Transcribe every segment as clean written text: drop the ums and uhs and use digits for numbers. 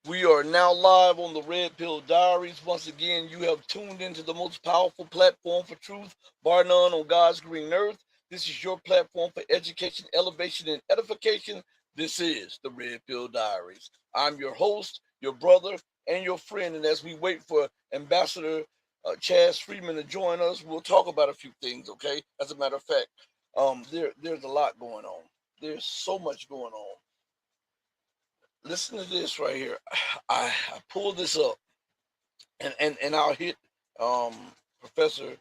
We are now live on the Red Pill Diaries. Once again, you have tuned into the most powerful platform for truth, bar none, on God's green earth. This is your platform for education, elevation, and edification. This is the Red Pill Diaries. I'm your host, your brother, and your friend. And as we wait for Ambassador Chaz Freeman to join us, we'll talk about a few things, okay? As a matter of fact, there's a lot going on. There's so much going on. Listen to this right here. I pulled this up, and I'll hit um Professor.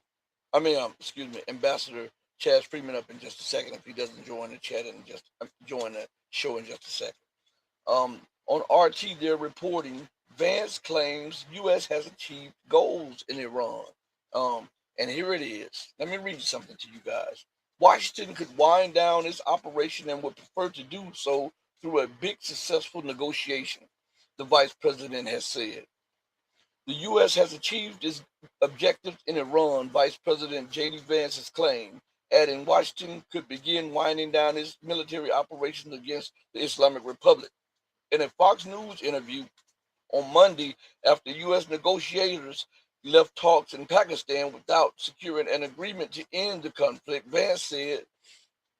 Excuse me, Ambassador Chaz Freeman up in just a second if he doesn't join the chat and just join the show in just a second. On RT, they're reporting Vance claims U.S. has achieved goals in Iran. And here it is. Let me read something to you guys. Washington could wind down its operation and would prefer to do so through a big successful negotiation, the vice president has said. The U.S. has achieved its objectives in Iran, Vice President J.D. Vance has claimed, adding Washington could begin winding down its military operations against the Islamic Republic. In a Fox News interview on Monday, after U.S. negotiators left talks in Pakistan without securing an agreement to end the conflict, Vance said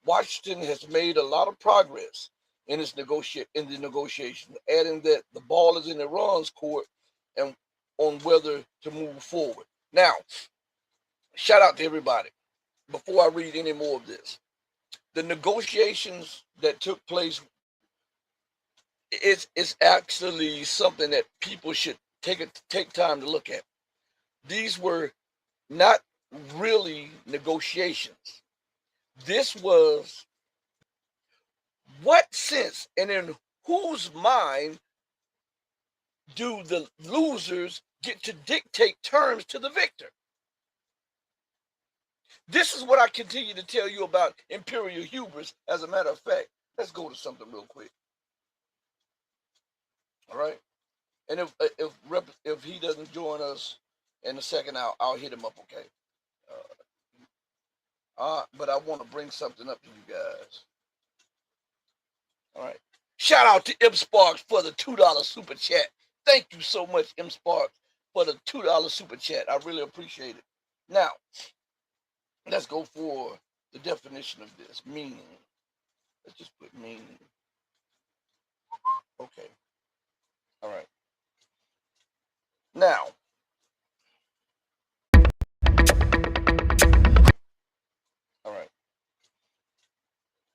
Washington has made a lot of progress in the negotiations, adding that the ball is in Iran's court and on whether to move forward. Now, shout out to everybody. Before I read any more of this, the negotiations that took place, it's actually something that people should take time to look at. These were not really negotiations. This was what sense and in whose mind do the losers get to dictate terms to the victor? This is what I continue to tell you about imperial hubris. As a matter of fact, let's go to something real quick. All right, and if he doesn't join us in a second, I'll hit him up. Okay. But I want to bring something up to you guys. All right. Shout out to M Sparks for the $2 super chat. Thank you so much, M Sparks, for the $2 super chat. I really appreciate it. Now, let's go for the definition of this meaning. Let's just put meaning. Okay. All right. Now, all right.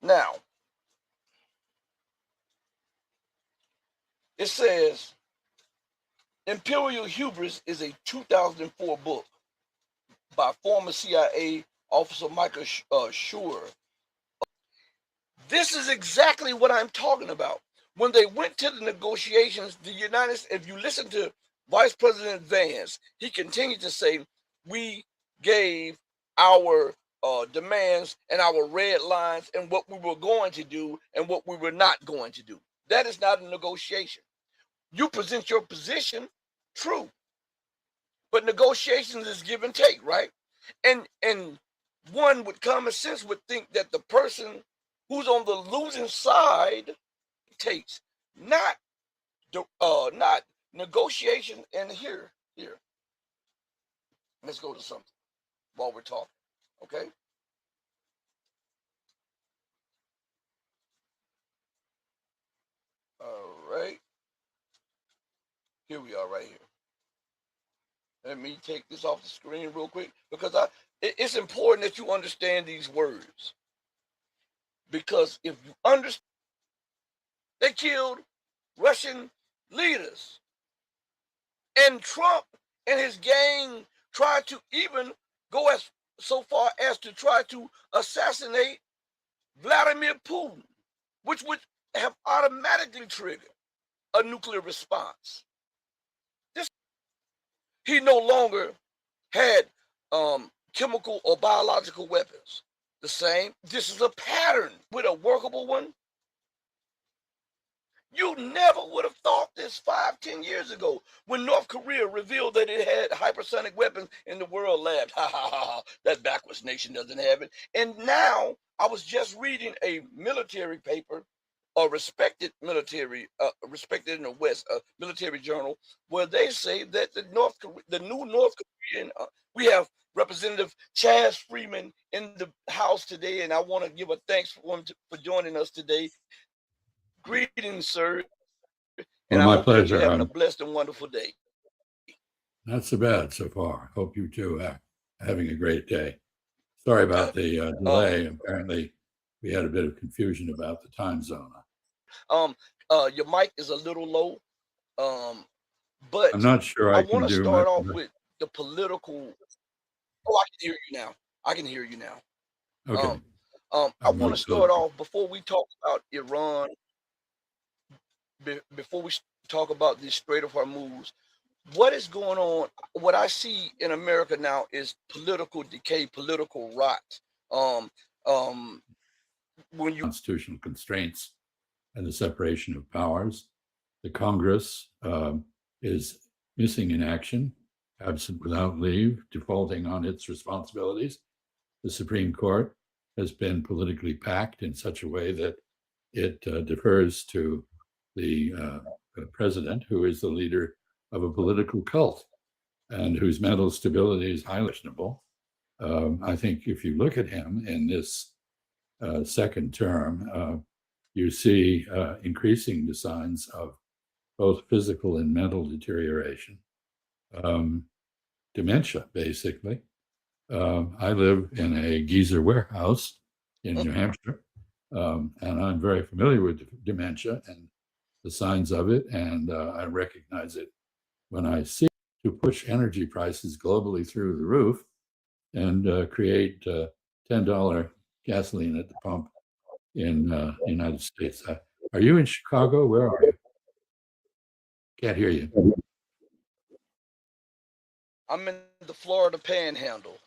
Now, it says Imperial Hubris is a 2004 book by former CIA officer Michael Schur. This is exactly what I'm talking about. When they went to the negotiations, the United States, if you listen to Vice President Vance, he continued to say, we gave our demands and our red lines and what we were going to do and what we were not going to do. That is not a negotiation. You present your position, true. But negotiations is give and take, right? And one with common sense would think that the person who's on the losing side takes, not negotiation. And here, let's go to something while we're talking, okay? All right, here we are, right here. Let me take this off the screen real quick because it's important that you understand these words. Because if you understand, they killed Russian leaders. And Trump and his gang tried to even go so far as to try to assassinate Vladimir Putin, which would have automatically triggered a nuclear response. He no longer had chemical or biological weapons. The same. This is a pattern with a workable one. You never would have thought this 5-10 years ago when North Korea revealed that it had hypersonic weapons and the world laughed. Ha ha ha ha. That backwards nation doesn't have it. And now I was just reading a military paper a respected military, respected in the West, military journal, where they say that the new North Korean, we have Representative Chaz Freeman in the House today, and I want to give a thanks for him for joining us today. Greetings, sir, and Well, I my hope that you're pleasure. having a blessed and wonderful day. Not so bad so far. Hope you too are having a great day. Sorry about the delay. Apparently, we had a bit of confusion about the time zone. Your mic is a little low, I'm but not sure I I want can to do start much. off with the political. Oh, I can hear you now. I can hear you now. Okay. I want to start off before we talk about Iran. Before we talk about the Strait of Hormuz, what is going on? What I see in America now is political decay, political rot. Um, um, when you Constitutional constraints and the separation of powers, the Congress is missing in action, absent without leave, defaulting on its responsibilities. The Supreme Court has been politically packed in such a way that it defers to the president, who is the leader of a political cult and whose mental stability is highly questionable. I think if you look at him in this second term, you see increasing signs of both physical and mental deterioration, dementia, basically. I live in a geezer warehouse in New Hampshire, and I'm very familiar with dementia and the signs of it, and I recognize it when I see it to push energy prices globally through the roof and create $10 gasoline at the pump in the United States. Are you in Chicago? Where are you? Can't hear you. I'm in the Florida Panhandle.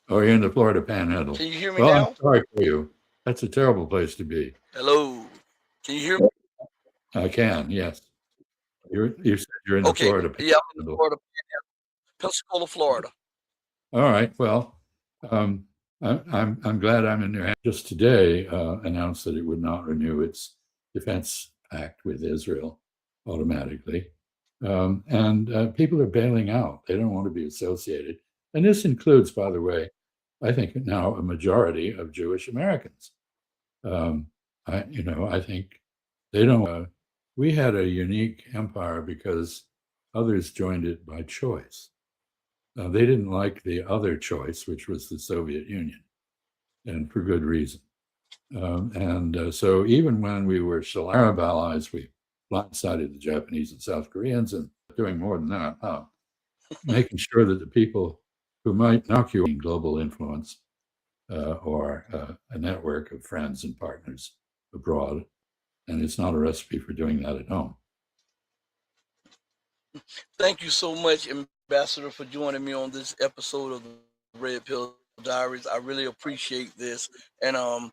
Oh, you're in the Florida Panhandle. Can you hear me Well, now? I'm sorry for you. That's a terrible place to be. Hello. Can you hear me? I can, yes. You said you're in the Florida Panhandle. Yeah, I'm in the Florida Panhandle, Pensacola, Florida. All right. Well, I'm glad I'm in New Hampshire. Just today announced that it would not renew its defense pact with Israel automatically. And people are bailing out. They don't want to be associated. And this includes, by the way, I think now a majority of Jewish Americans. I think they don't. We had a unique empire because others joined it by choice. They didn't like the other choice, which was the Soviet Union, and for good reason. So even when we were still Arab allies, we blindsided the Japanese and South Koreans, and doing more than that, making sure that the people who might knock you in global influence or a network of friends and partners abroad, and it's not a recipe for doing that at home. Thank you so much, Ambassador, for joining me on this episode of the Red Pill Diaries. I really appreciate this. And are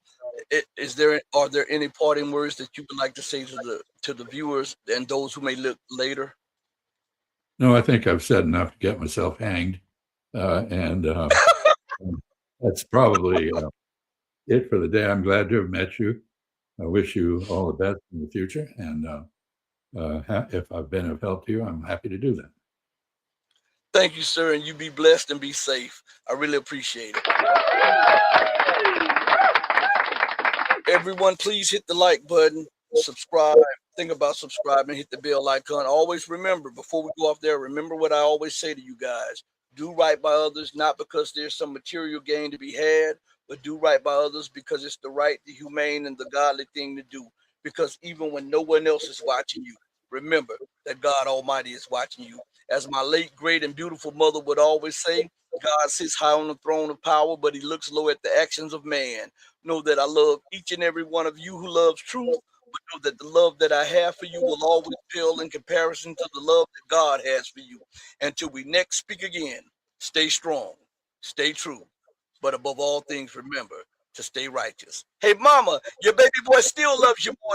there any parting words that you would like to say to the viewers and those who may look later? No, I think I've said enough to get myself hanged, and that's probably it for the day. I'm glad to have met you. I wish you all the best in the future, and if I've been of help to you, I'm happy to do that. Thank you, sir, and you be blessed and be safe. I really appreciate it. Everyone, please hit the like button, subscribe. Think about subscribing, hit the bell icon. Always remember, before we go off there, remember what I always say to you guys. Do right by others, not because there's some material gain to be had, but do right by others because it's the right, the humane, and the godly thing to do. Because even when no one else is watching you, remember that God Almighty is watching you. As my late, great, and beautiful mother would always say, God sits high on the throne of power, but he looks low at the actions of man. Know that I love each and every one of you who loves truth, but know that the love that I have for you will always pale in comparison to the love that God has for you. Until we next speak again, stay strong, stay true, but above all things, remember to stay righteous. Hey, mama, your baby boy still loves you more